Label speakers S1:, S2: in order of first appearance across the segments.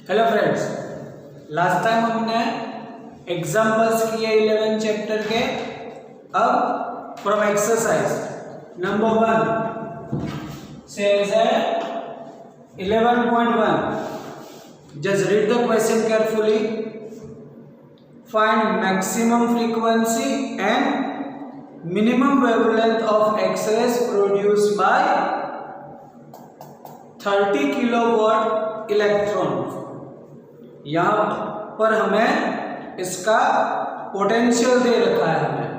S1: Hello friends, last time हमने examples किए 11 chapter के। अब from exercise number 1 says 11.1, just read the question carefully. Find maximum frequency and minimum wavelength of X-rays produced by 30 kilowatt electron. यहाँ पर हमें इसका potential दे रखा है हमें,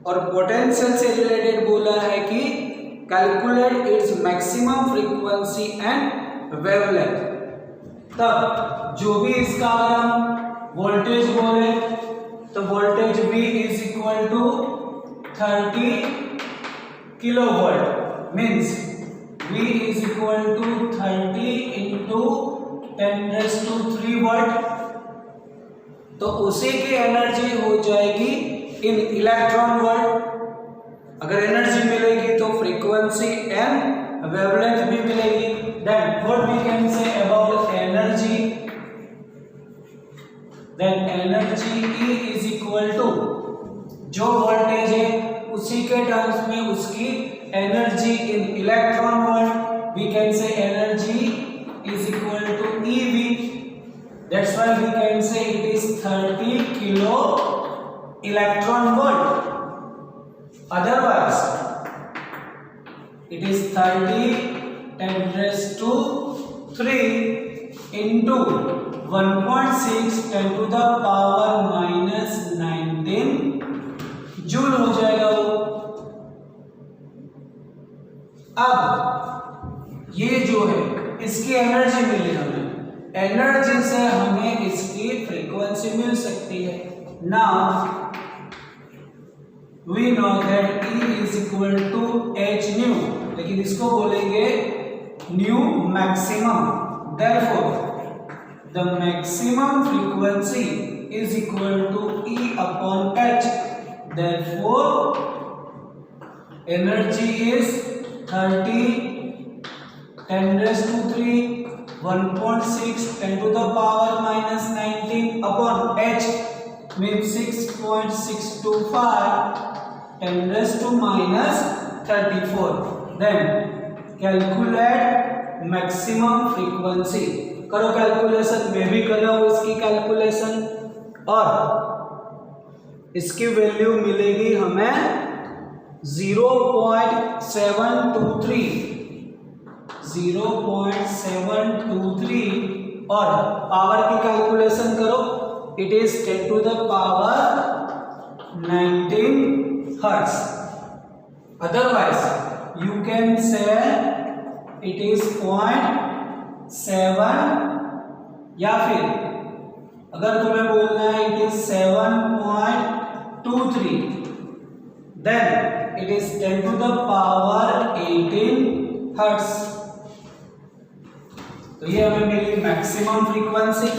S1: और पोटेंशियल से रिलेटेड बोला है कि calculate its maximum frequency and wavelength. तब जो भी इसका अगर हम वोल्टेज बोले तो voltage V is equal to 30 kilowatt, means V is equal to 30 into 10⁻³ volt. तो उसी की एनर्जी हो जाएगी इन इलेक्ट्रॉन वोल्ट। अगर एनर्जी मिलेगी तो फ्रीक्वेंसी एंड वेवलेंथ भी मिलेगी। Then what we can say about energy, then energy E is equal to जो वोल्टेज है उसी के टर्म्स में उसकी energy in electron volt, we can say energy is equal to EV. That's why we can say it is 30 kilo electron volt. Otherwise, it is 30 10⁻³ into 1.6 10 to the power -19 joule हो जाएगा वो। अब ये जो है इसकी एनर्जी मिली हमें, energy से हमें इसकी फ्रीक्वेंसी मिल सकती है। Now we know that E is equal to h nu, लेकिन इसको बोलेंगे nu maximum. Therefore the maximum frequency is equal to E upon h। Therefore energy is 30 10⁻³ 1.6 10 to the power -19 upon h, means 6.625 10⁻⁻34। then calculate maximum frequency। करो calculation, मैं भी कर रहा हूं इसकी कैलकुलेशन, और इसकी वैल्यू मिलेगी हमें 0.723 और पावर की कैलकुलेशन करो, it is 10 to the power 19 hertz. Otherwise you can say it is 0.7, या फिर अगर तुम्हें बोलना है it is 7.23, then it is 10 to the power 18 hertz. तो ये हमें मिली maximum frequency.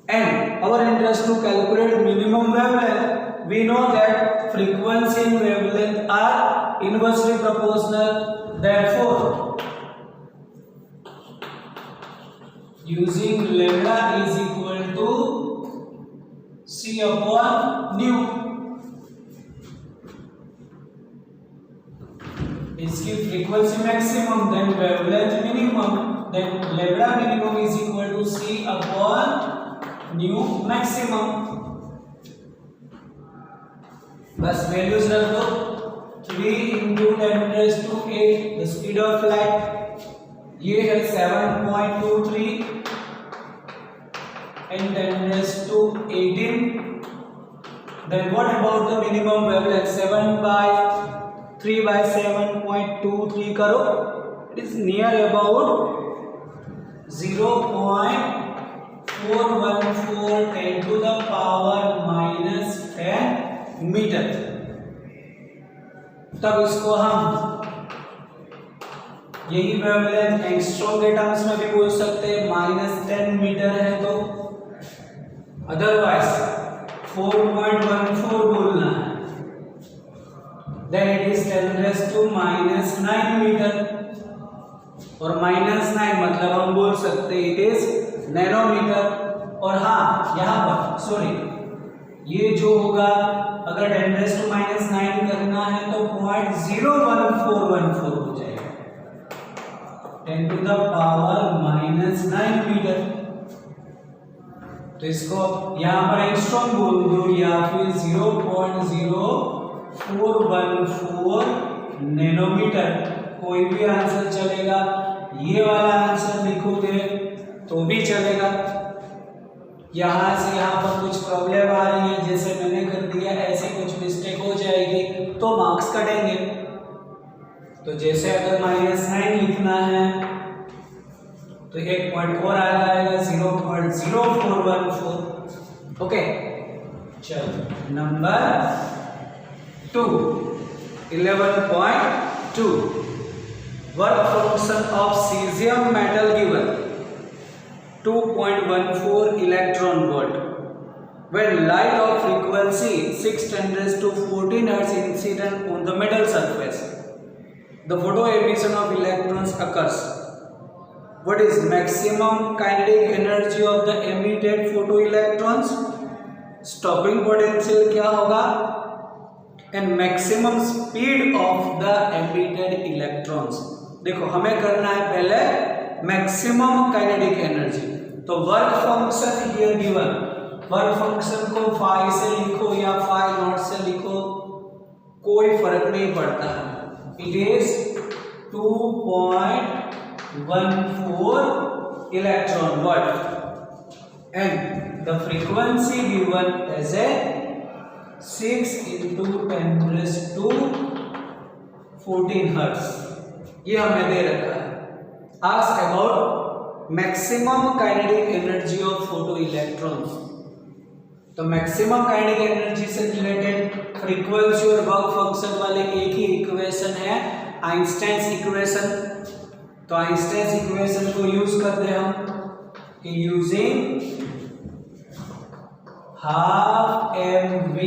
S1: And our interest to calculate minimum wavelength. We know that frequency and wavelength are inversely proportional. Therefore using lambda is equal to C upon nu, इसकी frequency maximum, then wavelength minimum, then lambda minimum is equal to C upon nu maximum। बस values रख दो। 3 into 10⁻⁸ the speed of light, ये है 7.23 and 10⁻18। then what about the minimum wavelength? 3/7.23 करो, it is near about 0.414 10 to the power -10 metre. तब इसको हम यही वेवलेंथ एंगस्ट्रॉम के टर्म्स में भी बोल सकते हैं, -10 मीटर है तो, अदरवाइज 4.14 बोलना है, देन इट इज 10⁻⁹ मीटर। और -9 मतलब हम बोल सकते हैं इट इज नैनोमीटर। और हाँ यहाँ पर सॉरी ये जो होगा अगर 10⁻⁹ करना है तो 0.01414 हो जाएगा 10⁻⁻�9 मीटर। तो इसको यहाँ पर एंगस्ट्रॉम बोल दो या फिर 0.0414 नैनोमीटर, कोई भी आंसर चलेगा। ये वाला आंसर लिखोगे तो भी चलेगा। यहाँ से यहाँ पर कुछ प्रॉब्लम आ रही है जैसे मैंने कर दिया, ऐसे कुछ मिस्टेक हो जाएगी तो मार्क्स कटेंगे। तो जैसे अगर -9 लिखना है तो 1 पॉइंट और आ जाएगा 0.0414। ओके चलो number 2 11.2 work function of caesium metal given 2.14 electron volt when light of frequency 6×10⁻14 Hz incident on the metal surface. The photo emission of electrons occurs. What is maximum kinetic energy of the emitted photoelectrons? Stopping potential क्या होगा? And maximum speed of the emitted electrons. देखो हमें करना है पहले maximum kinetic energy. तो work function here given, work function को phi से लिखो या फाई नॉट से लिखो कोई फर्क नहीं पड़ता है। It is 2.14 electron volt and the frequency given as a 6×10⁻14 hertz. ये हमें दे रखा है। Ask about maximum kinetic energy of photoelectrons. तो मैक्सिमम काइनेटिक एनर्जी से रिलेटेड फ्रीक्वेंसी और वर्क फंक्शन वाले एक ही इक्वेशन है आइंस्टाइन इक्वेशन। तो आइंस्टाइन इक्वेशन को यूज करते हैं हम using half mv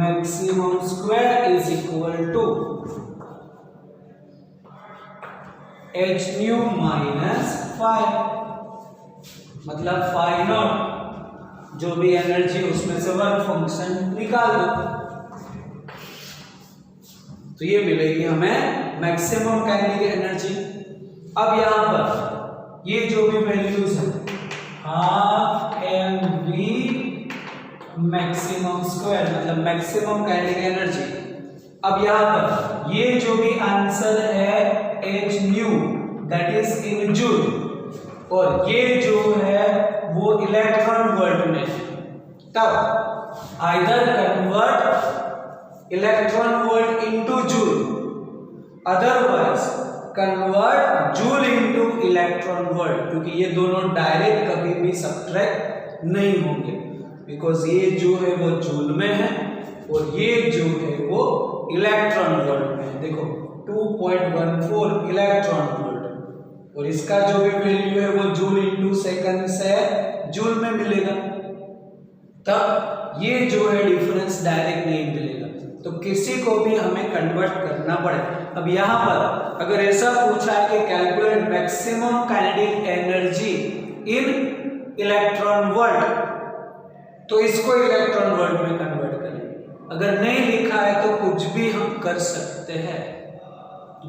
S1: maximum square is equal to h nu minus phi, मतलब फाई नॉट जो भी एनर्जी उसमें से वर्क फंक्शन निकाल दो तो ये मिलेगी हमें मैक्सिमम काइनेटिक एनर्जी। अब यहां पर ये जो भी वैल्यूज है हाफ mv मैक्सिमम स्क्वायर मतलब मैक्सिमम काइनेटिक एनर्जी। अब यहां पर ये जो भी आंसर है h nu that is in joule और ये जो है वो इलेक्ट्रॉन वोल्ट में। तब either convert electron volt into joule otherwise convert joule into electron volt, क्योंकि ये दोनों डायरेक्ट कभी भी सब्ट्रैक्ट नहीं होंगे बिकॉज ये जो है वो जूल में है और ये जो है वो इलेक्ट्रॉन वोल्ट में। देखो 2.14 इलेक्ट्रॉन वोल्ट और इसका जो भी वैल्यू है वो जूल इनटू सेकंड से जूल में मिलेगा। तब ये जो है डिफरेंस डायरेक्ट नहीं मिलेगा तो किसी को भी हमें कन्वर्ट करना पड़े। अब यहाँ पर अगर ऐसा पूछा है कि calculate maximum kinetic energy in electron volt तो इसको इलेक्ट्रॉन वोल्ट में कन्वर्ट करें। अगर नहीं लिखा है तो कुछ भी हम कर सकते हैं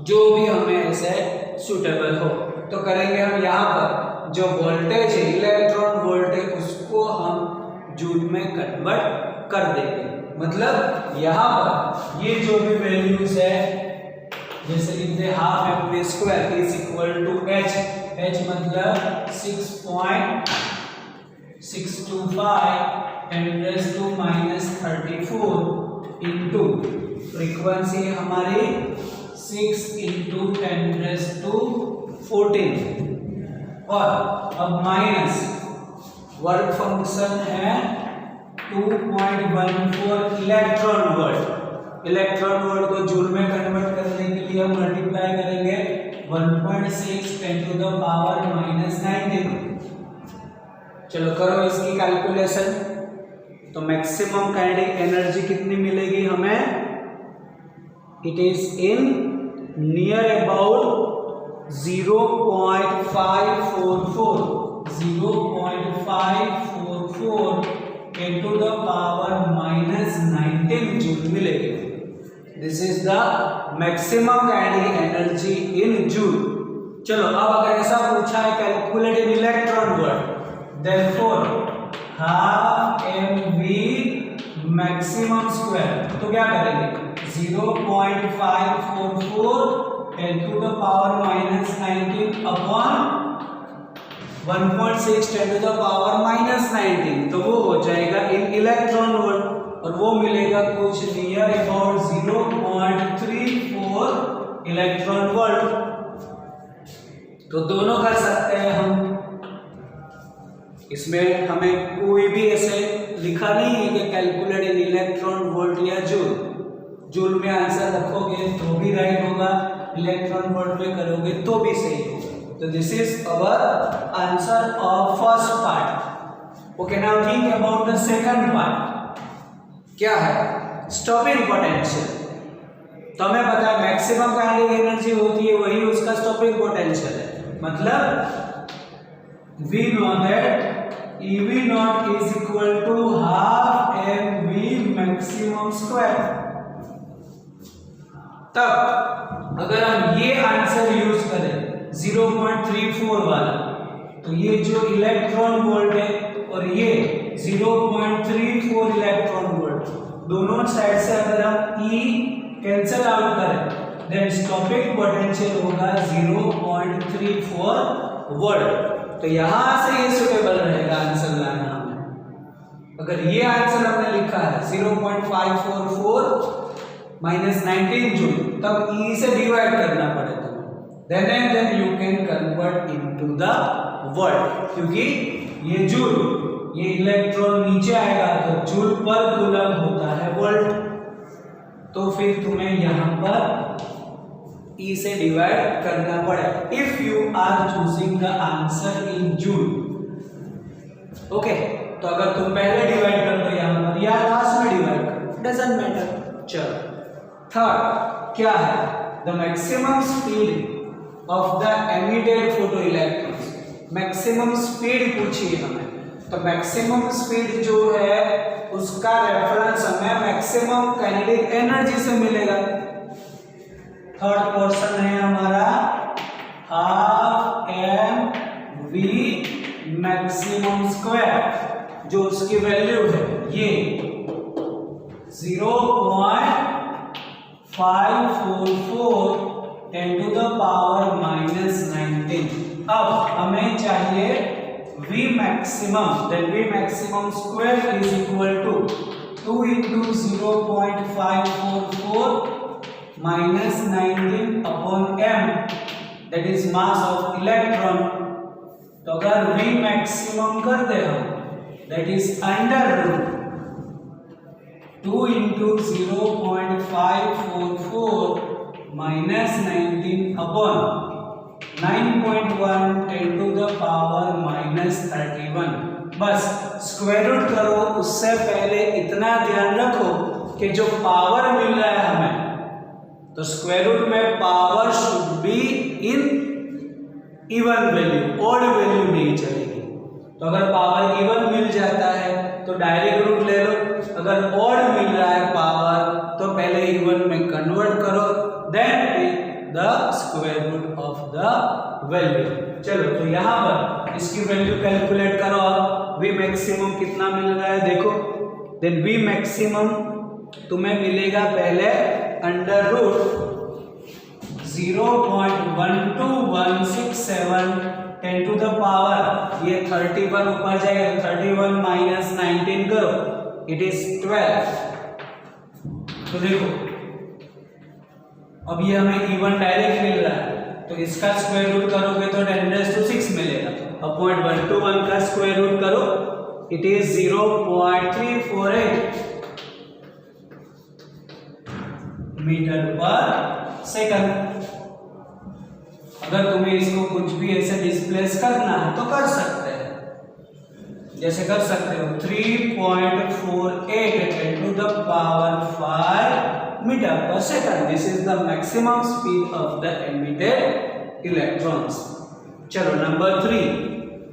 S1: जो भी हमें ऐसे सूटेबल हो। तो करेंगे हम यहाँ पर जो वोल्टेज है इलेक्ट्रॉन वोल्टेज उसको हम जूल में कन्वर्ट कर देंगे। मतलब यहाँ पर ये जो भी वैल्यूज है जैसे लिखते half mv square is equal to h मतलब 6.625 10⁻⁻34 इंटू फ्रीक्वेंसी हमारी 6×10⁻14 और अब माइनस वर्क फंक्शन है 2.14 इलेक्ट्रॉन वोल्ट। इलेक्ट्रॉन वोल्ट को जूल में कन्वर्ट करने के लिए हम मल्टीप्लाई करेंगे 1.6 10⁻⁻⁹। चलो करो इसकी कैलकुलेशन। तो मैक्सिमम काइनेटिक एनर्जी कितनी मिलेगी हमें? It is in near about 0.544 into the power -19 joule मिलेगी। This is the maximum kinetic energy in joule. चलो अब अगर ऐसा पूछा है calculate in electron volt, therefore half mv maximum square, तो क्या करेंगे 0.544 10 to the power -19 upon 1.6 10 to the power -19, तो वो हो जाएगा इन इलेक्ट्रॉन वोल्ट और वो मिलेगा कुछ नियर अबाउट 0.34 इलेक्ट्रॉन वोल्ट। तो दोनों कर सकते हैं हम, इसमें हमें कोई भी ऐसे लिखा नहीं है कि कैलकुलेट इन इलेक्ट्रॉन वोल्ट या जूल। जूल में आंसर रखोगे तो भी राइट होगा, इलेक्ट्रॉन वोल्ट में करोगे तो भी सही होगा। तो this is our answer of first part. Okay, now think about the second part. क्या है स्टॉपिंग पोटेंशियल। तो हमें पता है मैक्सिमम काइनेटिक एनर्जी होती है वही उसका स्टॉपिंग पोटेंशियल है, मतलब we know that EV naught is equal to half mv maximum square. तब अगर हम ये आंसर यूज करें 0.34 वाला, तो ये जो इलेक्ट्रॉन वोल्ट है और ये 0.34 इलेक्ट्रॉन वोल्ट, दोनों साइड से अगर हम E कैंसिल आउट करें देन स्टॉपिंग पोटेंशियल होगा 0.34 वोल्ट। तो यहां से ये सुटेबल रहेगा आंसर लाना हमें। अगर ये आंसर हमने लिखा है 0.544 -19 जूल, तब E से डिवाइड करना पड़ेगा, then you can convert into the volt, क्योंकि ये जूल, ये इलेक्ट्रॉन नीचे आएगा तो जूल पर कूलम होता है वोल्ट। तो फिर तुम्हें यहाँ पर E से डिवाइड करना पड़ेगा if you are choosing the answer in joule. Okay, तो अगर तुम पहले डिवाइड कर दो यहाँ पर या लास्ट में डिवाइड करो, डजंट मैटर। चलो थर्ड क्या है, the maximum speed of the emitted photo electrons. Maximum speed पूछी है हमें, तो मैक्सिमम स्पीड जो है उसका रेफरेंस हमें मैक्सिमम काइनेटिक एनर्जी से मिलेगा। थर्ड पोर्शन है हमारा हाफ mv मैक्सिमम स्क्वायर, जो उसकी वैल्यू है ये 0.544 10 to the power -19। अब हमें चाहिए V maximum, then V maximum square is equal to 2 into 0.544 -19 upon m, that is mass of electron। तो अगर V maximum कर दे हम, that is under root 2 into 0.544 -19 upon 9.1 10 to the power -31। बस square root करो, उससे पहले इतना ध्यान रखो कि जो पावर मिल रहा है हमें, तो स्क्वायर रूट में power should be in even value, odd value नहीं चलेगी। तो अगर पावर इवन मिल जाता है तो डायरेक्ट रूट ले लो, अगर ऑड मिल रहा है पावर तो पहले इवन में कन्वर्ट करो, then take the square root of the value. चलो तो यहाँ पर इसकी वैल्यू कैलकुलेट करो। अब V मैक्सिमम कितना मिल रहा है देखो, देन V मैक्सिमम तुम्हें मिलेगा पहले under root 0.12167 10 to the power, ये 31 ऊपर जाएगा, 31 -19 करो, इट इज 12। तो देखो अब ये हमें इवन डायरेक्ट मिल रहा है, तो इसका स्क्वायर रूट करोगे तो 10⁻⁶ मिलेगा। अब 0.121 का स्क्वायर रूट करो, it is 0.348 metre per second. अगर तुम्हें इसको कुछ भी ऐसे डिस्प्लेस करना है तो कर सकते हैं, जैसे कर सकते हो 3.48 10 to the power 5 metre per second. This is the maximum speed of the emitted electrons. चलो नंबर 3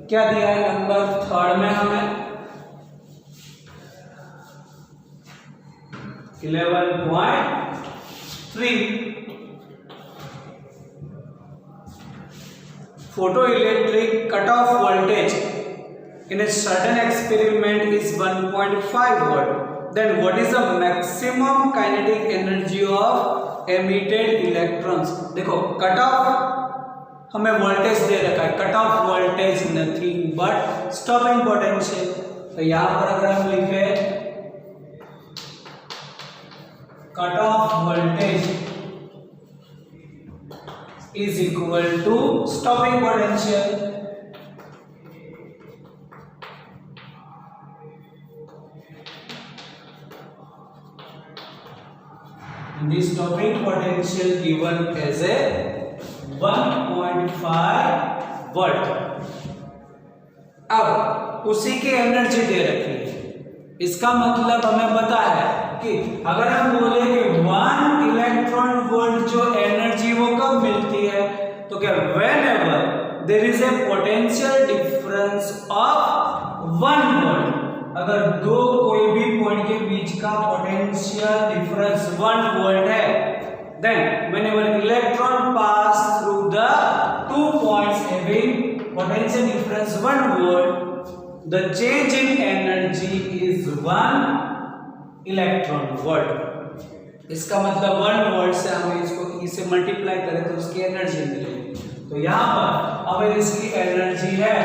S1: क्या दिया है नंबर 3 में हमें 11.3 photoelectric cutoff voltage in a certain experiment is 1.5 volt. Then what is the maximum kinetic energy of emitted electrons? देखो cut off हमें voltage दे रखा है, cut off voltage nothing but stopping potential. तो यहां पर अगर हम लिखे cut off voltage is equal to stopping potential। The stopping potential given as a 1.5 volt। अब उसी की एनर्जी दे रखी है, इसका मतलब हमें पता है कि अगर हम बोले कि 1 इलेक्ट्रॉन वोल्ट जो एनर्जी वो कब मिलती है, तो क्या whenever there is a potential difference of 1 volt, अगर दो कोई भी पॉइंट के बीच का पोटेंशियल डिफरेंस 1 वोल्ट है, then whenever electron pass through the 2 points having potential difference 1 volt, the change in energy is 1 electron volt. इसका मतलब 1 वोल्ट से हम इसको E से मल्टीप्लाई करें तो उसकी एनर्जी मिलेगी। तो यहाँ पर अगर इसकी एनर्जी है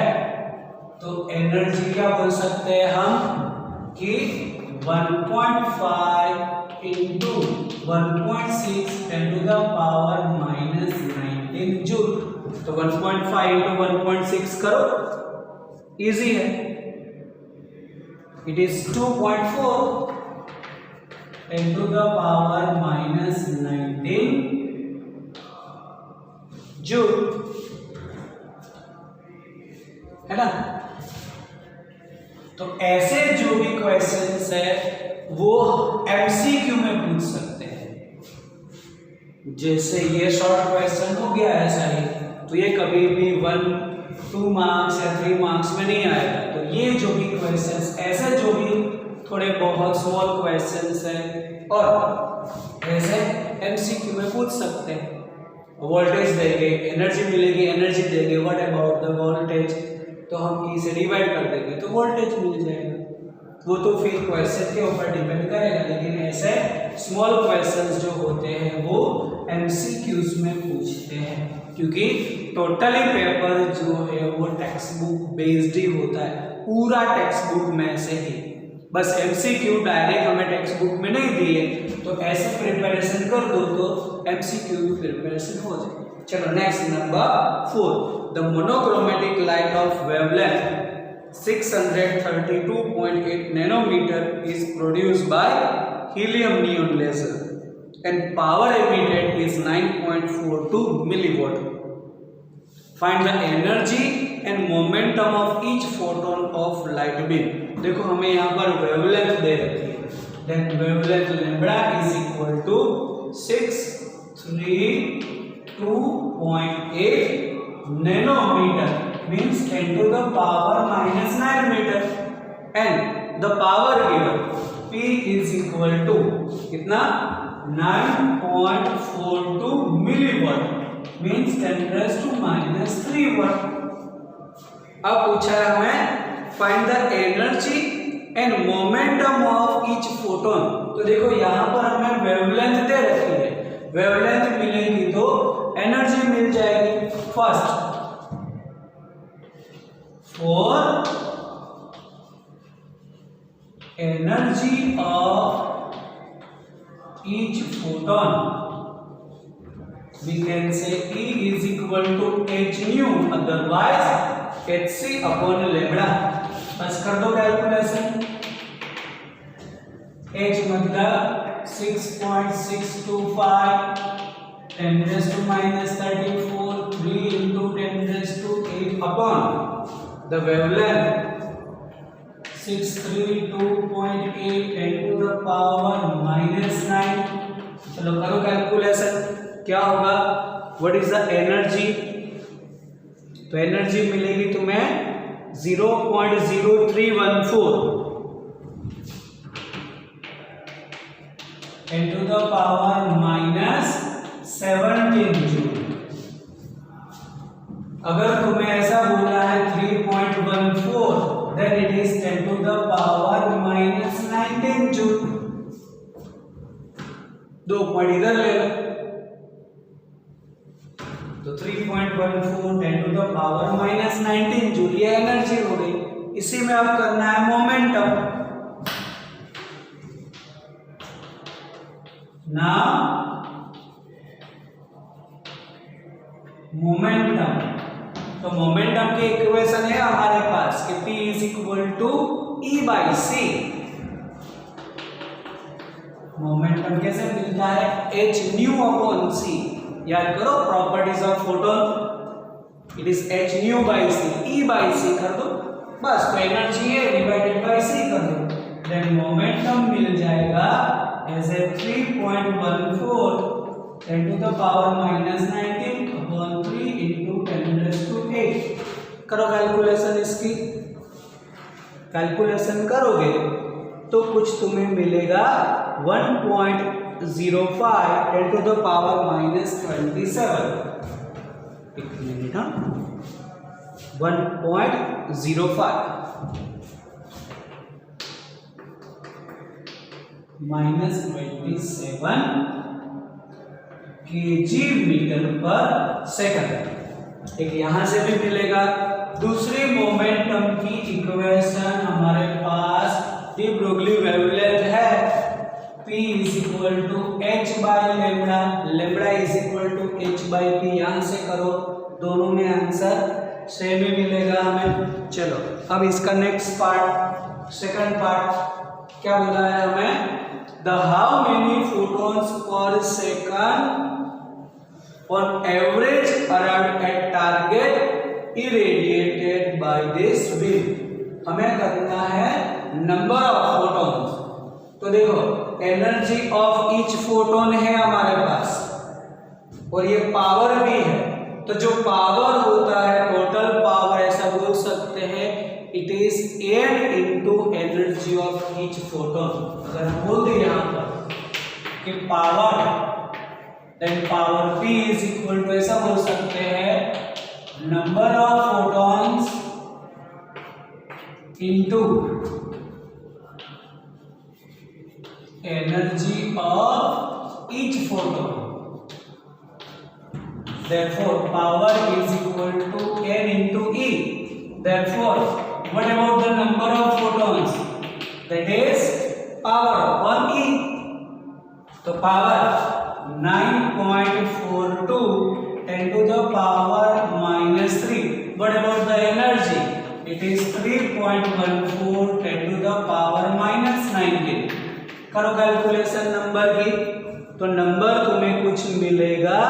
S1: तो एनर्जी क्या बोल सकते हैं हम कि 1.5 into 1.6 10 to the power -19 joule. तो 1.5 into 1.6 करो, इजी है, it is 2.4 10 to the power -19 joule, है ना। तो ऐसे जो भी क्वेश्चंस है वो एमसीक्यू में पूछ सकते हैं, जैसे ये शॉर्ट क्वेश्चन हो गया ऐसा ही, तो ये कभी भी 1, 2 मार्क्स या 3 मार्क्स में नहीं आएगा। तो ये जो भी क्वेश्चंस ऐसे जो भी थोड़े बहुत स्मॉल क्वेश्चंस हैं और ऐसे एमसीक्यू में पूछ सकते हैं। वोल्टेज देंगे, एनर्जी मिलेगी, एनर्जी देंगे, व्हाट अबाउट द वोल्टेज, तो हम ई से डिवाइड कर देंगे तो वोल्टेज मिल जाएगा। वो तो फिर क्वेश्चन के ऊपर डिपेंड करेगा, लेकिन ऐसे स्मॉल क्वेश्चंस जो होते हैं वो एमसीक्यूज में पूछते हैं, क्योंकि टोटली पेपर जो है वो टेक्स्ट बुक बेस्ड ही होता है, पूरा टेक्स्ट बुक में से ही। बस एमसीक्यू डायरेक्ट हमें टेक्स्ट बुक में नहीं दिए, तो ऐसे प्रिपरेशन कर दो तो एमसीक्यू की प्रिपरेशन हो जाए। चलो next number 4, the monochromatic light of wavelength 632.8 nanometer is produced by helium neon laser and power emitted is 9.42 milliwatt. Find the energy and momentum of each photon of light beam। देखो हमें यहाँ पर wavelength दे रखी है, then wavelength lambda is equal to 632.8 nanometer means 10 to the power -9 meter, and the power given P is equal to कितना 9.42 milliwatt means 10⁻³ watt। अब पूछा है हमें find the energy and momentum of each photon. तो देखो यहाँ पर हमें वेवलेंथ दे रखी है, वेवलेंथ मिलेगी तो एनर्जी मिल जाएगी। First for energy of each photon we can say E is equal to h nu, otherwise hc upon lambda। बस कर दो कैलकुलेशन, h मतलब 6.625 10⁻34 3 into 10⁸ upon the wavelength 632.8 10 to the power -9। चलो करो कैलकुलेशन, क्या होगा, व्हाट इज द एनर्जी तो energy मिलेगी तुम्हें 0.0314 into the power -17 जूल। अगर तुम्हें ऐसा बोला है 3.14 then it is 10 to the power -19 joule. 2 point इधर ले लो, तो 3.14 10 to the power -19 जूल ये एनर्जी हो गई। इसी में अब करना है मोमेंटम। नाउ मोमेंटम, तो मोमेंटम की इक्वेशन है हमारे पास कि P = E/c। मोमेंटम कैसे मिलता है? h/c। याद करो properties of photon, it is h/c। E/c कर दो बस, तो एनर्जी है डिवाइडेड बाय c कर दो, देन मोमेंटम मिल जाएगा as a 3.14 10 to the power -19/3 into 10⁻⁸। करो कैलकुलेशन, इसकी कैलकुलेशन करोगे तो कुछ तुम्हें मिलेगा 1.05 10 to the power -27। एक मिनट, 1.05 -27 kg/s। एक यहां से भी मिलेगा। दूसरी मोमेंटम की इक्वेशन हमारे पास डी ब्रोगली वेवलेंथ है, P = h/λ, λ = h/p। यहां से करो, दोनों में आंसर सेम ही मिलेगा हमें। चलो अब इसका नेक्स्ट पार्ट, सेकंड पार्ट क्या बोला है हमें? द हाउ मेनी फोटॉन्स पर second on average arrived at target irradiated by this beam। हमें करना है नंबर ऑफ फोटॉन्स। तो देखो एनर्जी ऑफ ईच फोटोन है हमारे पास और ये पावर भी है, तो जो पावर होता है टोटल पावर ऐसा बोल सकते हैं it is n into energy of each photon. अगर हम बोल दें यहाँ पर कि पावर, देन पावर P = ऐसा बोल सकते हैं number of photons into energy of each photon. Therefore power is equal to n into E। Therefore what about the number of photons? That is power 1E। तो power 9.42 10 to the power -3। What about the energy? It is 3.14 10 to the power -19। करो calculation number की, तो number तुम्हें कुछ मिलेगा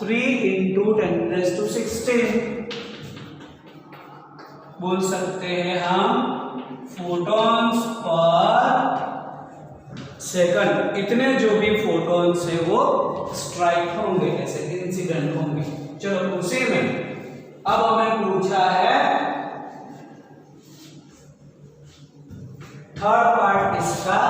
S1: 3 into 10⁻16। बोल सकते हैं हम फोटॉन्स पर सेकंड, इतने जो भी फोटॉन्स है वो स्ट्राइक होंगे, ऐसे इंसिडेंट होंगे। चलो उसी में अब हमें पूछा है थर्ड पार्ट इसका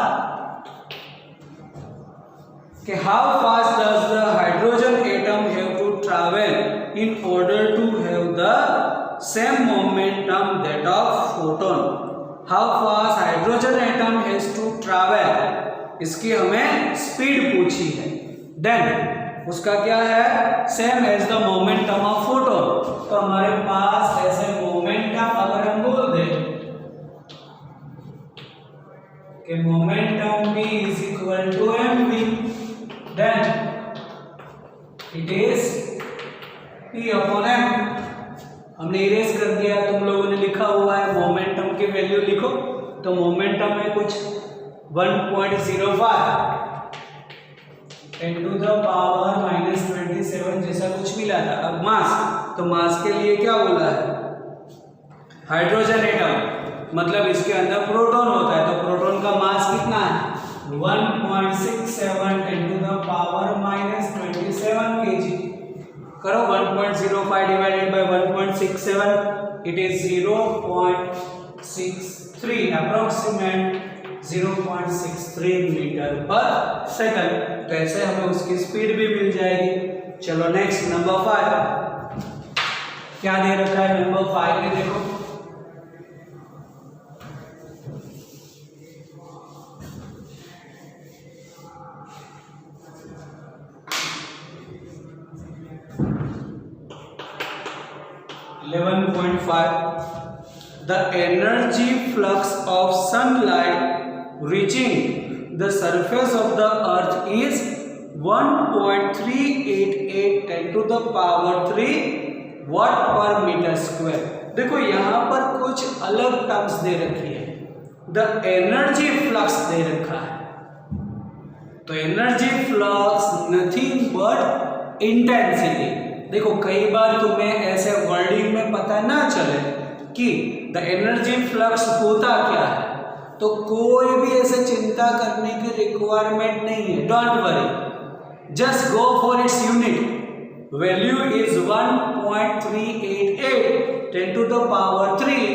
S1: कि how fast does the hydrogen atom have to travel in order to have the same momentum that of photon. How fast hydrogen atom has to travel, इसकी हमें स्पीड पूछी है। देन उसका क्या है? Same as the momentum of photon. तो हमारे पास ऐसे मोमेंटम अगर हम बोल दें कि momentum B = mv, then it is P/m। हमने इरेज कर दिया, तुम लोगों ने लिखा हुआ है मोमेंटम की वैल्यू लिखो, तो मोमेंटम में कुछ 1.05 10 to the power -27 जैसा कुछ मिला था। अब मास, तो मास के लिए क्या बोला है? हाइड्रोजन एटम मतलब इसके अंदर प्रोटॉन होता है, तो प्रोटॉन का मास कितना है? 1.67 10 to the power -27 kg। करो 1.05 divided by 1.67, it is 0.63, approximate 0.63 metre per second. तो ऐसे हमें उसकी स्पीड भी मिल जाएगी। चलो नेक्स्ट नंबर 5, क्या दे रखा है नंबर 5 में, देखो 11.5, the energy flux of sunlight reaching the surface of the earth is 1.388 10 to the power 3 watt per meter square। देखो यहाँ पर कुछ अलग टर्म्स दे रखी है, द एनर्जी फ्लक्स दे रखा है। तो energy flux nothing but intensity. देखो कई बार तुम्हें ऐसे वर्डिंग में पता ना चले कि द एनर्जी फ्लक्स होता क्या है, तो कोई भी ऐसे चिंता करने की रिक्वायरमेंट नहीं है। Don't worry, just go for its unit. Value is 1.388 10 to the power 3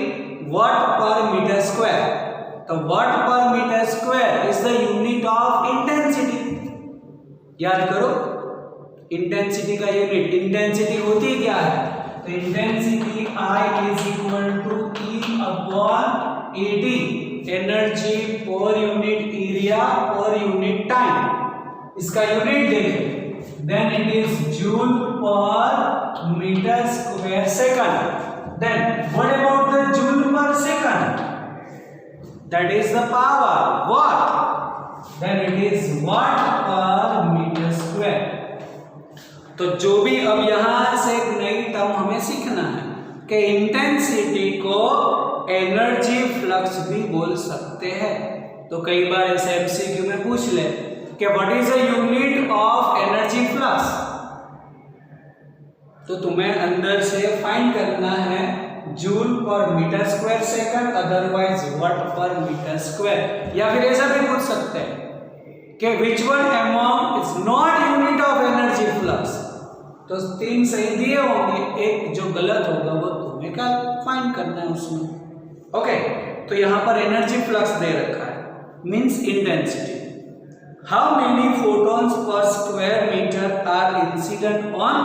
S1: watt per meter square। तो watt per meter square is the unit of intensity। याद करो इंटेंसिटी का यूनिट, इंटेंसिटी होती क्या है, तो intensity I is equal to E upon AD, energy per unit area per unit time. इसका unit देखें, then it is joule per metre square second. Then what about the joule per second, that is the power watt, then it is watt per metre square. तो जो भी अब यहां से एक नई टर्म हमें सीखना है कि इंटेंसिटी को एनर्जी फ्लक्स भी बोल सकते हैं। तो कई बार ऐसे एमसीक्यू में पूछ ले कि what is the unit of energy flux, तो तुम्हें अंदर से फाइंड करना है joule per metre square second, otherwise watt per metre square. या फिर ऐसा भी पूछ सकते हैं कि which one among is not unit of energy flux. तो 3 सही दिए होंगे, एक जो गलत होगा वो तुम्हें क्या फाइंड करना है उसमें। ओके, तो यहां पर एनर्जी फ्लक्स दे रखा है, means intensity. How many photons per square metre are incident on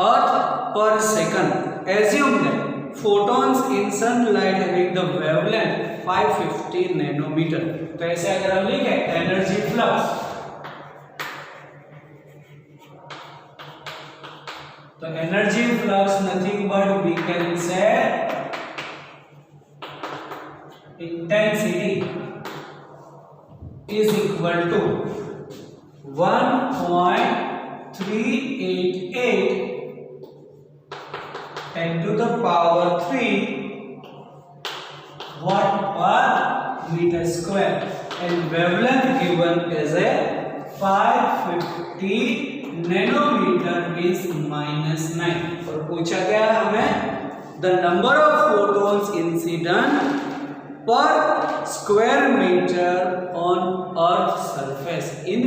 S1: earth per second. Assume that photons in sunlight having the wavelength 550 nanometer। तो ऐसे अगर हम लिखे एनर्जी फ्लक्स, तो energy flux nothing but we can say intensity is equal to 1.388 10 to the power 3 watt per meter square, and wavelength given as a 550 nanometer is -9। और पूछा गया हमें the number of photons incident per square metre on earth surface in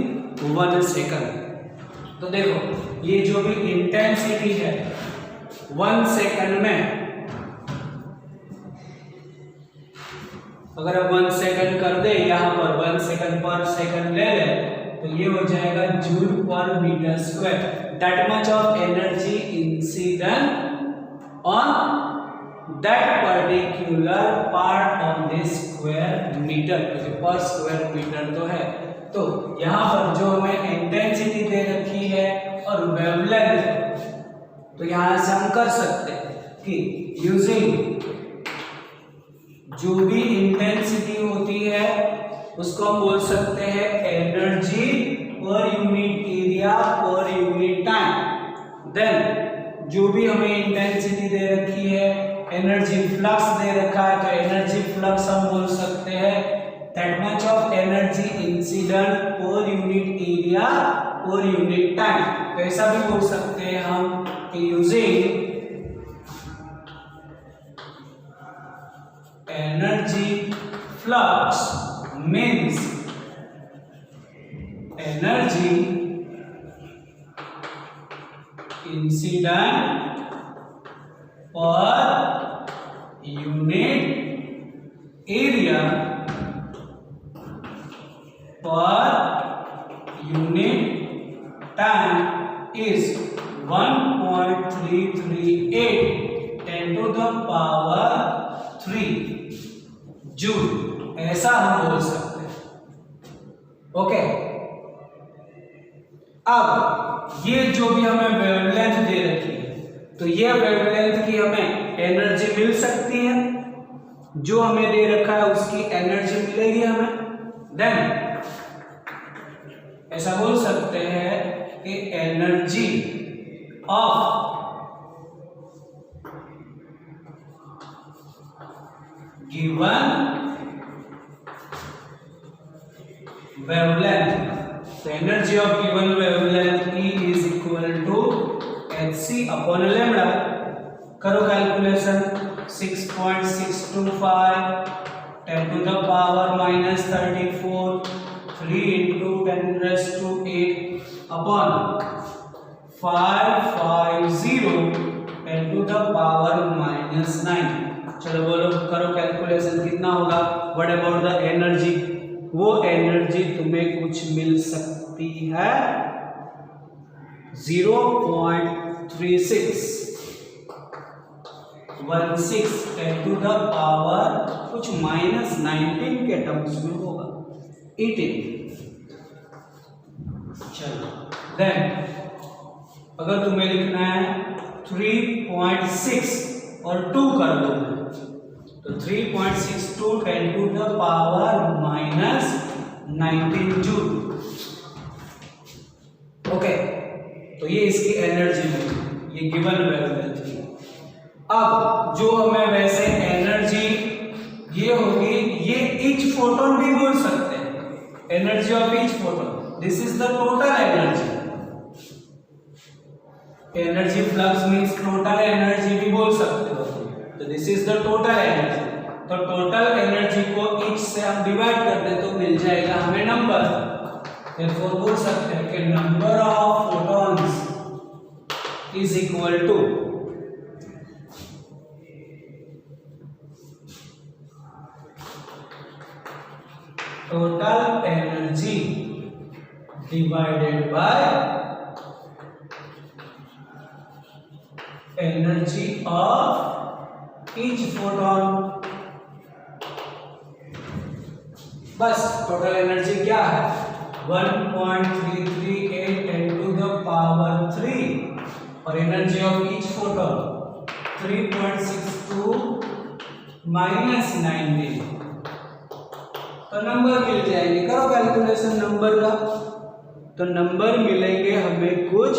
S1: 1 second. तो देखो ये जो भी intensity है 1 सेकंड में, अगर अब 1 सेकंड कर दे यहां पर 1 सेकंड पर सेकंड ले ले तो ये हो जाएगा joule per metre square. That much of energy incident on that particular part on this square metre, क्योंकि पर स्क्वायर मीटर तो है। तो यहां पर जो हमें इंटेंसिटी दे रखी है और वेवलेंथ, तो यहां से हम कर सकते हैं कि यूजिंग जो भी इंटेंसिटी होती है उसको हम बोल सकते हैं energy per unit area per unit time. Then जो भी हमें इंटेंसिटी दे रखी है, एनर्जी फ्लक्स दे रखा है, तो एनर्जी फ्लक्स हम बोल सकते हैं that much of energy incident पर unit area per unit time. तो ऐसा भी बोल सकते हैं हम कि using energy flux means energy incident पर unit area per unit time is 1.338 10 to the power 3 joule, ऐसा हम बोल सकते हैं। ओके, अब ये जो भी हमें वेवलेंथ दे रखी है, तो ये वेवलेंथ की हमें एनर्जी मिल सकती है, जो हमें दे रखा है उसकी एनर्जी मिलेगी हमें। देन ऐसा बोल सकते हैं कि energy of given wavelength, so energy of given wavelength E is equal to hc upon lambda। करो calculation, 6.625 10 to the power minus 34 3 into 10 raised to 8 upon 550 10 to the power minus 9। चलो बोलो, करो कैलकुलेशन, कितना होगा। व्हाट अबाउट द एनर्जी, वो energy तुम्हें कुछ मिल सकती है 0.3616 10 to the पावर कुछ माइनस 19 के टर्म्स में होगा 18। चलो देन अगर तुम्हें लिखना है 3.6 और 2 कर दो, तो 3.62 10 to the power minus 19 joule. Okay, तो ये इसकी एनर्जी है, ये गिवन वेवलेंथ की। अब जो हमें वैसे एनर्जी ये होगी, ये ईच फोटोन भी बोल सकते हैं, energy of each photon, this is the total energy. Energy flux means total energy भी बोल सकते हो, तो this is the total energy. तो टोटल एनर्जी को ईच से हम डिवाइड कर दे तो मिल जाएगा हमें नंबर। therefore बोल सकते हैं कि number of photons is equal to total energy divided by energy of each photon. बस टोटल एनर्जी क्या है, 1.338 10 to the power 3 और energy of each photon 3.62 minus 19। तो नंबर मिल जाएंगे, करो कैलकुलेशन नंबर का, तो नंबर मिलेंगे हमें कुछ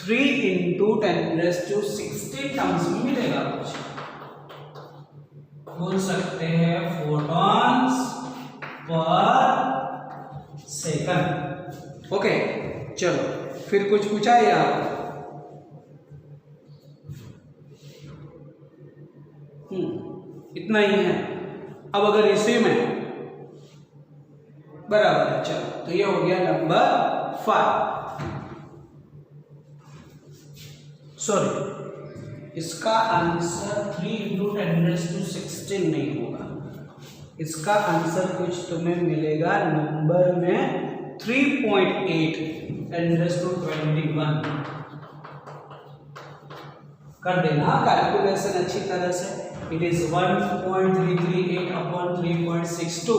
S1: 3 into 10 raised to 16 टर्म्स में मिलेगा कुछ। बोल सकते हैं फोटॉन्स पर सेकंड। ओके, चलो फिर कुछ पूछा है आपको। इतना ही है। अब अगर इसी में बराबर है, चलो तो ये हो गया नंबर 5। सॉरी, इसका आंसर 3 into 10 raised to 16 नहीं होगा, इसका आंसर कुछ तुम्हें मिलेगा नंबर में 3.8 10 raised to 21। कर देना कैलकुलेशन अच्छी तरह से। It is 1.338 upon 3.62,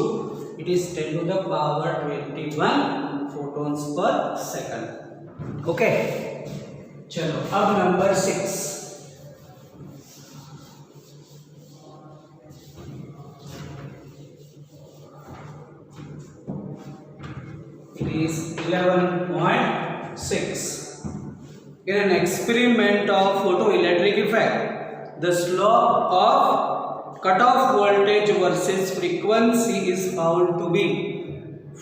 S1: it is 10 to the power 21 photons per second। Okay, चलो अब number 6। It is 11.6. In an experiment of photoelectric effect, the slope of cutoff voltage versus frequency is found to be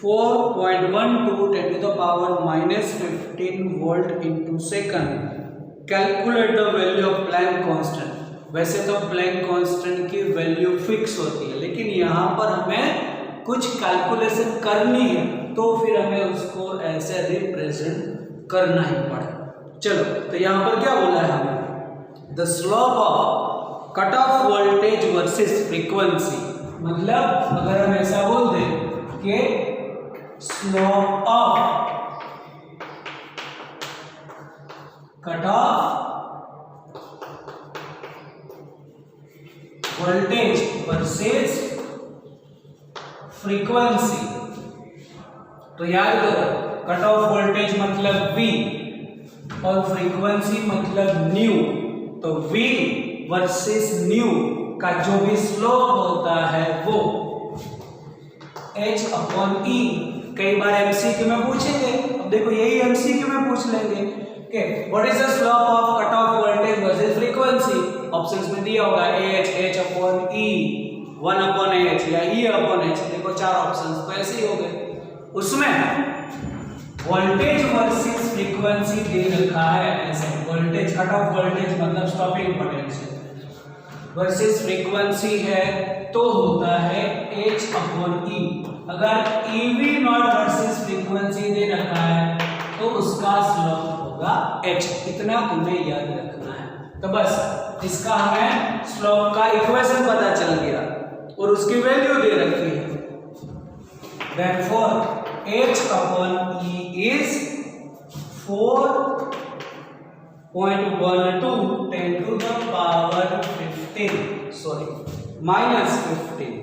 S1: 4.12 10 to the power minus 15 volt into second। Calculate the value of Planck constant। वैसे तो Planck constant की value fix होती है, लेकिन यहाँ पर हमें कुछ कैलकुलेशन करनी है, तो फिर हमें उसको ऐसे रिप्रेजेंट करना ही पड़ेगा। चलो तो यहां पर क्या बोला है हमें, the slope of cut off voltage versus frequency, मतलब अगर हम ऐसा बोल दें कि slope of cut off voltage versus frequency, तो याद करो कट ऑफ वोल्टेज मतलब V और फ्रीक्वेंसी मतलब न्यू, तो V वर्सेस न्यू का जो भी स्लोप होता है वो H/E। कई बार MCQ में पूछेंगे, अब देखो यही MCQ में पूछ लेंगे कि what is the slope of cut off voltage versus frequency, options में दिया होगा H/E, 1/H या E/H, देखो 4 ऑप्शंस तो ऐसे ही हो गए। उसमें वोल्टेज वर्सेस फ्रीक्वेंसी दे रखा है ऐसे, वोल्टेज कट ऑफ वोल्टेज मतलब स्टॉपिंग पोटेंशियल वर्सेस फ्रीक्वेंसी है तो होता है H/E। अगर EV0 वर्सेस फ्रीक्वेंसी दे रखा है तो उसका स्लोप होगा H, इतना तुम्हें याद रखना है। तो बस इसका हमें स्लोप का इक्वेशन पता चल गया और उसकी वैल्यू दे रखी है, therefore H/E is 4.12 10 to the power 15 -15।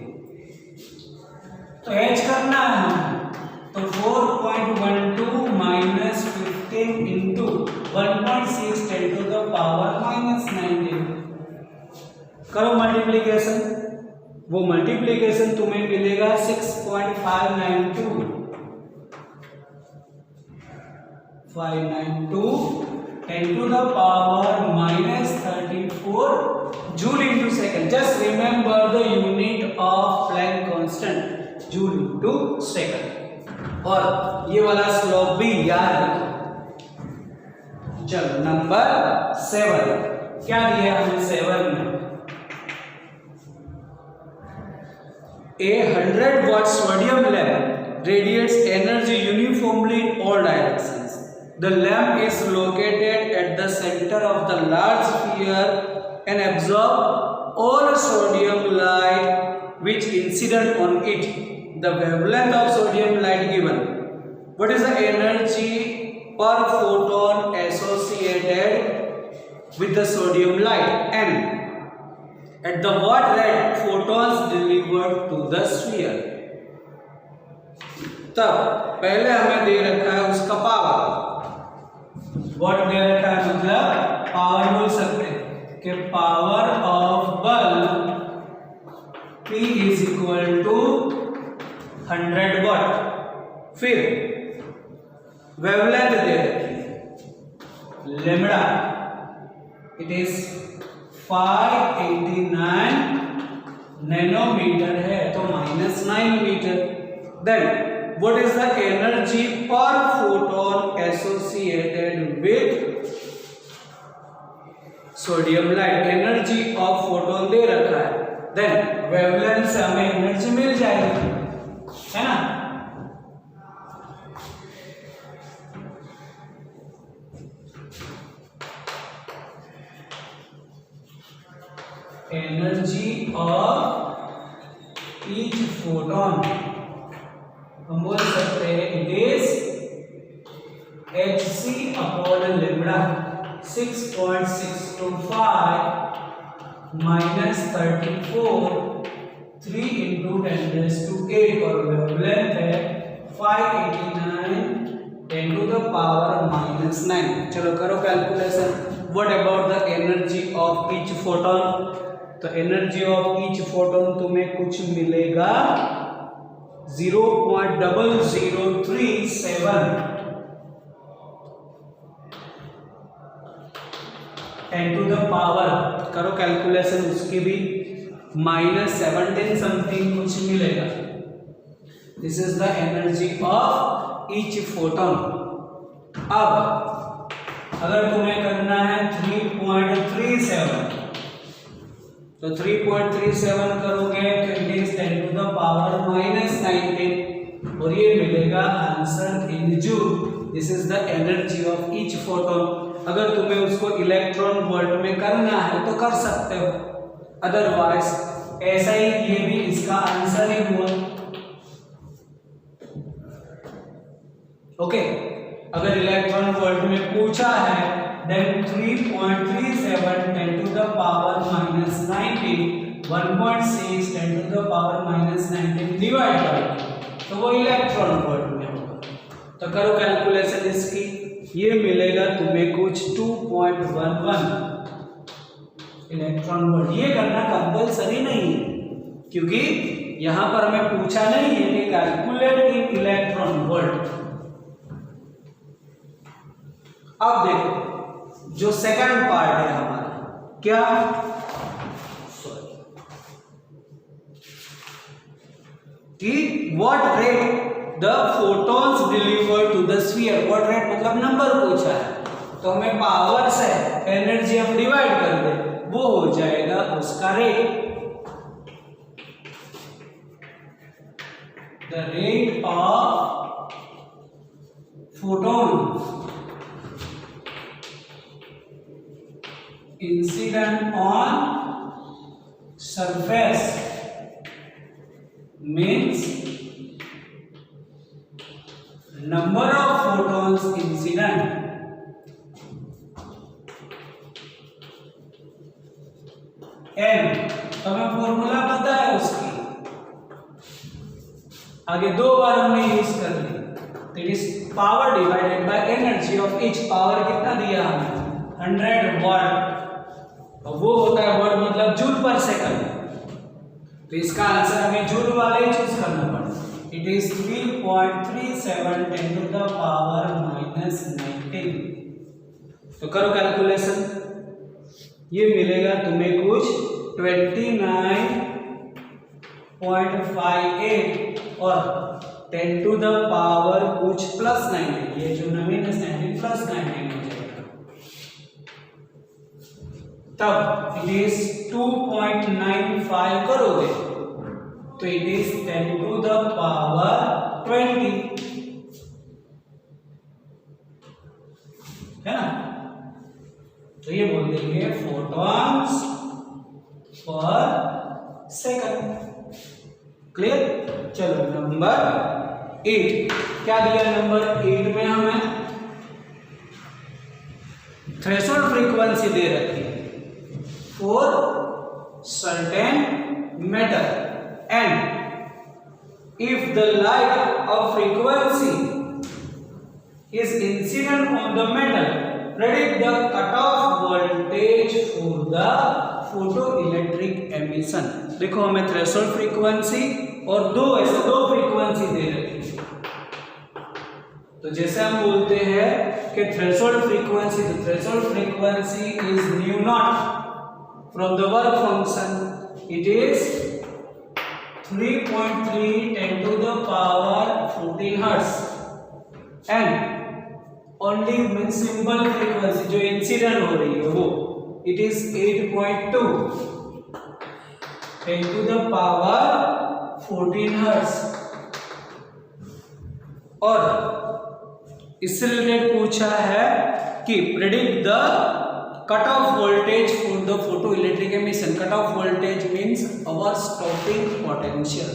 S1: तो H करना है हमें, तो 4.12 -15 इंटू 1.6 10 to the power -19 करो मल्टीप्लीकेशन, वो मल्टीप्लीकेशन तुम्हें मिलेगा 6.592 10 to the power -34 joule into second. Just remember the unit of Planck constant, joule into second. और ये वाला स्लोप भी याद रखो। चलो नंबर 7 क्या दिया हमें 7 में, A 100 watt sodium lamp radiates energy uniformly in all directions. The lamp is located at the center of the large sphere and absorbs all sodium light which incident on it. The wavelength of sodium light given. What is the energy per photon associated with the sodium light? And at the what rate photons delivered to the sphere? तब पहले हमें दे रखा है उसका power, what they रखा है मतलब power बोल सकते हैं कि power of bulb P is equal to 100 watt। फिर वेवलेंथ दे रखी है लेमड़ा, इट इज 589 नैनोमीटर है तो -9 मीटर। Then what is the energy per photon associated with sodium light? Energy of photon दे रखा है, देन वेवलेंथ से हमें एनर्जी मिल जाएगी, है ना। एनर्जी ऑफ ईच फोटोन हम बोल सकते हैं इट इज Hc/λ 6.625 -34 3 × 10⁸ और वेवलेंथ है 589 10 to the power -9। चलो करो calculation. What about the energy of each photon? तो एनर्जी ऑफ ईच फोटोन तुम्हें कुछ मिलेगा 0.0037 10 to the power, करो कैलकुलेशन उसकी भी, -17 समथिंग कुछ मिलेगा। This is the energy of each photon. अब अगर तुम्हें करना है 3.37 तो 3.37 करोगे तो it is 10 to the power -19 और ये मिलेगा answer in joule. This is the energy of each photon. अगर तुम्हें उसको इलेक्ट्रॉन वोल्ट में करना है तो कर सकते हो, अदरवाइज ऐसा ही ये भी इसका आंसर ही हुआ। ओके, अगर इलेक्ट्रॉन वोल्ट में पूछा है then 3.37 10 to the power minus 19 1.6 10 to the power minus 19 divide करो तो वो इलेक्ट्रॉन वोल्ट में होगा। तो करो कैलकुलेशन इसकी, ये मिलेगा तुम्हें कुछ 2.11 इलेक्ट्रॉन वोल्ट। ये करना कंपल्सरी नहीं है क्योंकि यहां पर हमें पूछा नहीं है कि कैलकुलेट इन इलेक्ट्रॉन वोल्ट। अब देखो जो सेकंड पार्ट है हमारा, क्या कि what rate the photons delivered to the sphere. What rate मतलब नंबर पूछा है, तो हमें पावर से एनर्जी हम डिवाइड कर दे, वो हो जाएगा उसका rate. The rate of photon incident on surface means number of photons incident n। तो हमें फॉर्मूला पता है उसकी, आगे दो बार हमने यूज कर ली, that is power divided by energy of each. Power कितना दिया हमें 100 वाट, और वो होता है वाट मतलब जूल पर सेकंड। तो इसका आंसर हमें जूल वाले ही चूज करना पड़ेगा। It is 3.37 10 to the power minus 19। तो करो कैलकुलेशन, ये मिलेगा तुम्हें कुछ 29.58 और 10 to the power कुछ प्लस 19, ये जो नवीन 19 प्लस 19 हो जाएगा। तब इट इज 2.95 करोगे तो it is 10 to the power 20, है ना। तो ये बोल देंगे फोटॉन्स पर सेकंड। क्लियर। चलो नंबर 8, क्या दिया नंबर 8 में हमें थ्रेशोल्ड फ्रीक्वेंसी दे रखी है for certain matter, and if the light of frequency is incident on the metal, predict the cutoff voltage for the photoelectric emission। देखो हमें थ्रेशोल्ड फ्रीक्वेंसी और दो फ्रीक्वेंसी दे रखी है, तो जैसे हम बोलते हैं कि थ्रेशोल्ड फ्रीक्वेंसी, तो threshold frequency is new not. From the work function, it is 3.3 10 to the power 14 hertz, and only means symbol frequency जो इंसिडेंट हो रही है वो it is 8.2 10 to the power 14 hertz। और इससे रिलेटेड पूछा है कि predict the cutoff voltage for the photoelectric emission। cutoff voltage means our stopping potential।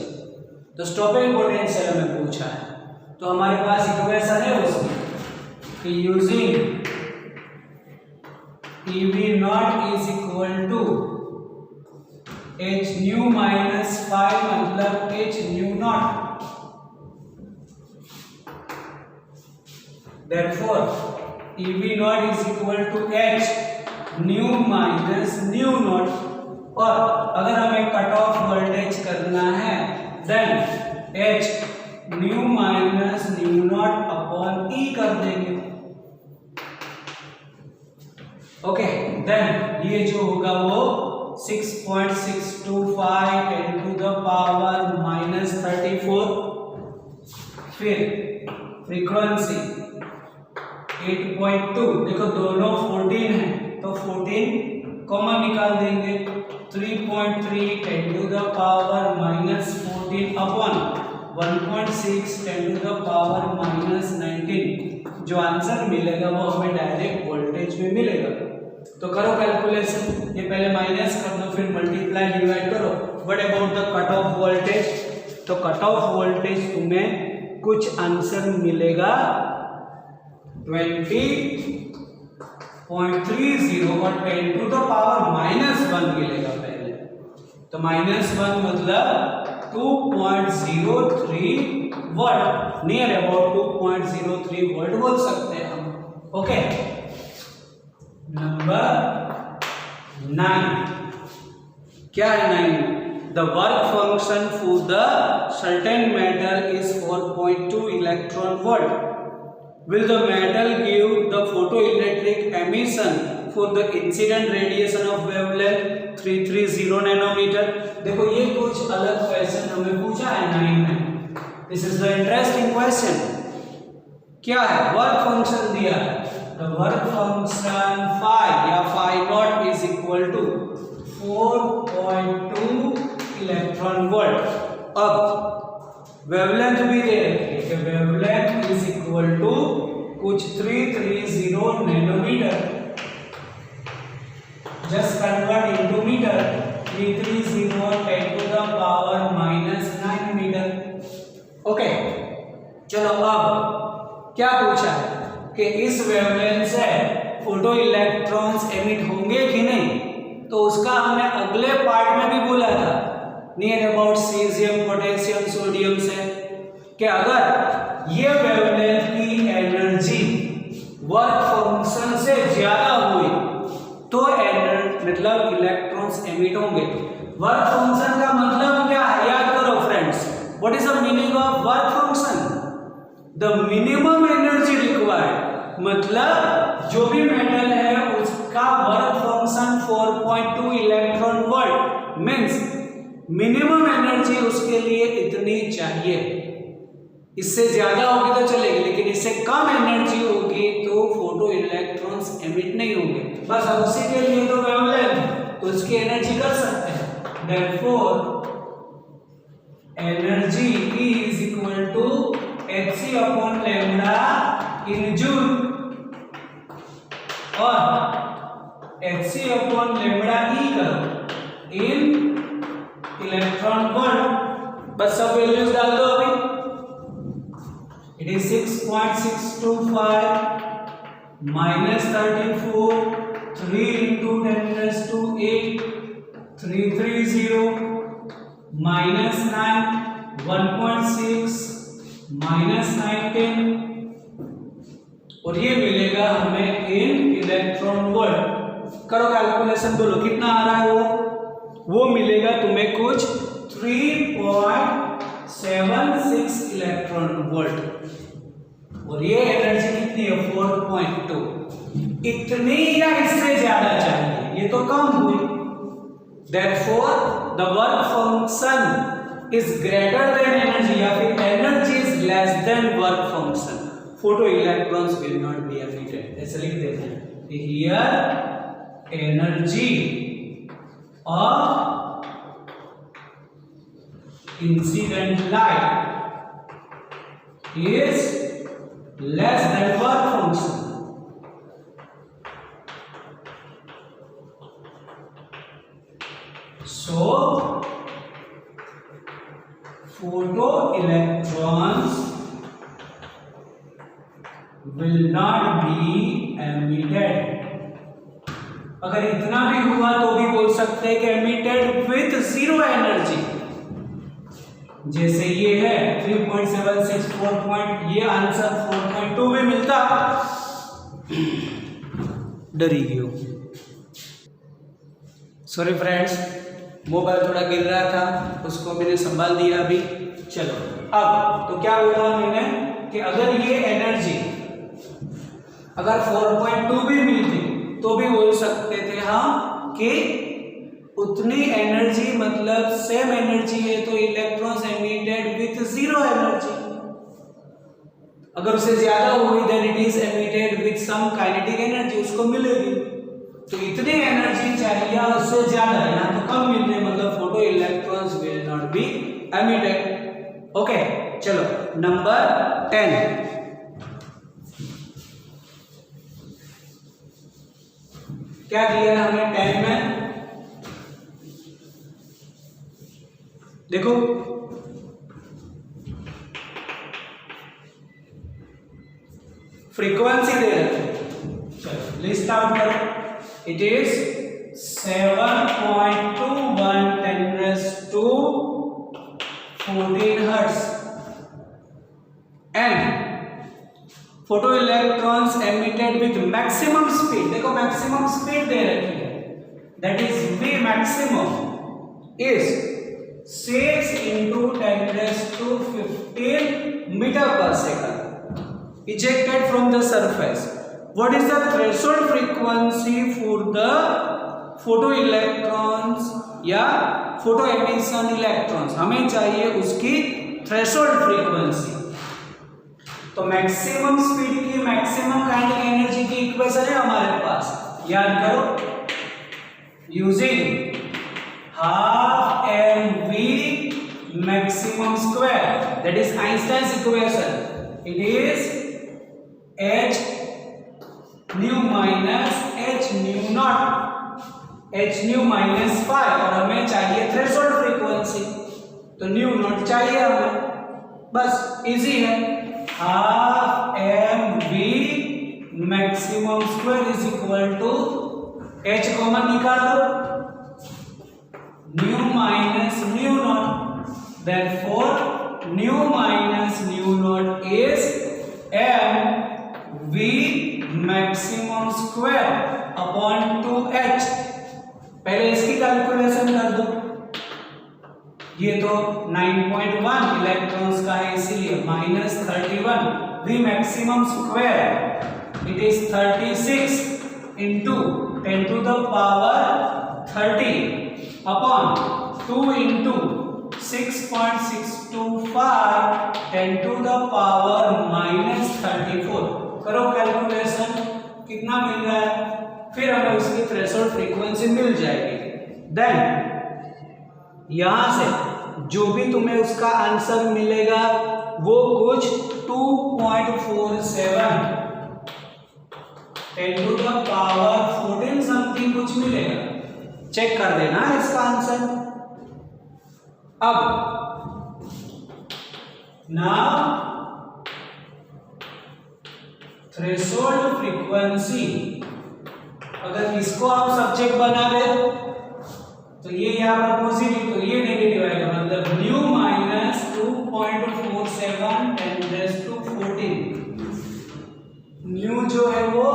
S1: तो stopping potential हमें पूछा है, तो हमारे पास इक्वेशन है उसकी कि using EV naught is equal to h nu minus 5 मतलब h nu naught, therefore EV naught is equal to h nu minus nu naught. और अगर हमें कट ऑफ वोल्टेज करना है then h nu minus nu naught upon e कर देंगे। Okay, then ये जो होगा वो 6.625 10 to the power minus 34, फिर फ्रीक्वेंसी 8.2, देखो दोनों 14 है तो 14 कॉमन निकाल देंगे, 3.3 10 to the power minus 14 upon 1.6 10 to the power minus 19 जो आंसर मिलेगा वो हमें डायरेक्ट वोल्टेज में मिलेगा। तो करो कैलकुलेशन, ये पहले माइनस कर दो फिर मल्टीप्लाई डिवाइड करो। What about the cut off voltage? तो कट ऑफ वोल्टेज तुम्हें कुछ आंसर मिलेगा 20.30 और 10 टू द पावर -1 मिलेगा पहले। तो -1 मतलब 2.03 वोल्ट, नियर अबाउट 2.03 वोल्ट बोल सकते हैं हम। ओके, नंबर 9 क्या है? 9 the work function for the certain metal is 4.2 electron volt. Will the metal give the photoelectric emission for the incident radiation of wavelength 330 nanometer? देखो ये कुछ अलग क्वेश्चन हमें पूछा है 9 में। This is the interesting question. क्या है? वर्क फंक्शन दिया है। The work function phi या phi naught is equal to 4.2 electron volt. अब वेवलेंथ भी दे रखी है, वेवलेंथ इज इक्वल टू कुछ 330 nanometre. Just convert into metre. 330 10 to the power -9 metre. Okay, चलो अब क्या पूछा है कि इस वेवलेंथ से फोटो इलेक्ट्रॉन्स एमिट होंगे कि नहीं? तो उसका हमने अगले पार्ट में भी बोला था near about caesium, potassium, sodium से कि अगर ये वेवलेंथ की एनर्जी वर्क फंक्शन से ज्यादा हुई तो मतलब इलेक्ट्रॉन्स एमिट होंगे। वर्क फंक्शन का मतलब क्या है? याद करो friends, what is the meaning of work function? The minimum energy required, मतलब जो भी मेटल है उसका work function 4.2 electron volt means minimum energy उसके लिए इतनी चाहिए। इससे ज्यादा होगी तो चलेगी, लेकिन इससे कम एनर्जी होगी तो फोटो इलेक्ट्रॉन्स एमिट नहीं होंगे। बस अब उसी के लिए तो वेवलेंथ, तो उसकी एनर्जी कर सकते हैं। Therefore energy is equal to hc/λ in joule और hc/λ करो इन इलेक्ट्रॉन वोल्ट। बस सब वैल्यूज डाल दो अभी। इट इज 6.625 -34 3 into 10⁻⁸ 330 -9 1.6 -910 और ये मिलेगा हमें इन इलेक्ट्रॉन वोल्ट। करो कैलकुलेशन, बोलो कितना आ रहा है वो मिलेगा तुम्हें कुछ 3.76 इलेक्ट्रॉन वोल्ट और ये एनर्जी कितनी है? 4.2। इतनी या इससे ज्यादा चाहिए? ये तो कम हुई। Therefore the work function is greater than energy या फिर energy is less than work function. Photo electrons will not be emitted. ऐसे लिख देते हैं। Here energy of incident light is less than work function. So photoelectrons will not be emitted. अगर इतना भी हुआ तो भी बोल सकते हैं कि emitted with zero energy। जैसे ये है 3.76 ये आंसर 4.2 भी मिलता। डरी गई हो। सॉरी फ्रेंड्स, मोबाइल थोड़ा गिर रहा था, उसको मैंने संभाल दिया अभी। चलो अब तो क्या बोला मैंने कि अगर ये एनर्जी अगर 4.2 भी मिलती तो भी बोल सकते थे हम कि उतनी एनर्जी मतलब सेम एनर्जी है तो electrons emitted with zero energy. अगर उससे ज्यादा हुई then it is emitted with some kinetic energy, उसको मिलेगी। तो इतनी एनर्जी चाहिए, उससे ज्यादा, यहाँ तो कम मिल रही, मतलब photo electrons will not be emitted. Okay, चलो नंबर 10 क्या दिया है हमें 10 में, देखो फ्रीक्वेंसी दे रखी है, चलो लिस्ट आउट करो। It is 7.21 10⁻14 hertz and photo electrons emitted with maximum speed, देखो मैक्सिमम स्पीड दे रखी है, that is we maximum is 6 into 10⁻15 meter per second ejected from the surface. What is the threshold frequency for the photo electrons या photo emission electrons, हमें चाहिए उसकी threshold frequency. तो maximum speed की maximum kinetic energy की equation है हमारे पास, याद करो, using half mv maximum square, that is Einstein's equation. It is h nu minus h nu naught, h nu minus 5, और हमें चाहिए थ्रेशोल्ड फ्रीक्वेंसी, तो न्यू नॉट चाहिए हमें, बस इजी है, half mv maximum square is equal to h common निकाल लो, nu minus nu naught, therefore nu minus nu naught is mv maximum square upon 2h। पहले इसकी कैलकुलेशन कर दो, ये तो 9.1 इलेक्ट्रॉन्स का है इसीलिए minus 31 v maximum square, it is 36 into 10 to the power 30 upon 2 into 6.625 10 to the power minus 34। करो कैलकुलेशन, कितना मिल रहा है, फिर हमें उसकी थ्रेशोल्ड फ्रीक्वेंसी मिल जाएगी। देन यहां से जो भी तुम्हें उसका आंसर मिलेगा वो कुछ 2.47 10 to the power 14 समथिंग कुछ मिलेगा, चेक कर देना है इसका आंसर। अब नाउ थ्रेशोल्ड फ्रीक्वेंसी, अगर इसको आप सब्जेक्ट बना रहे हो तो ये यहाँ पर पॉजिटिव, तो ये नेगेटिव आएगा, मतलब न्यू माइनस 2.47 10⁻14, न्यू जो है वो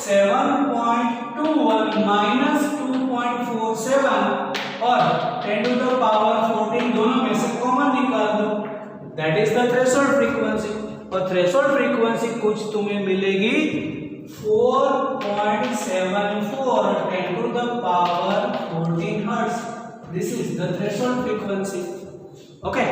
S1: 7.21 माइनस 2.47 और 10 to the power 14 दोनों में से कॉमन निकाल दो, that is the threshold frequency. और थ्रेशोल्ड फ्रीक्वेंसी कुछ तुम्हें मिलेगी 4.74 10 to the power 14 hertz, this is the threshold frequency. Okay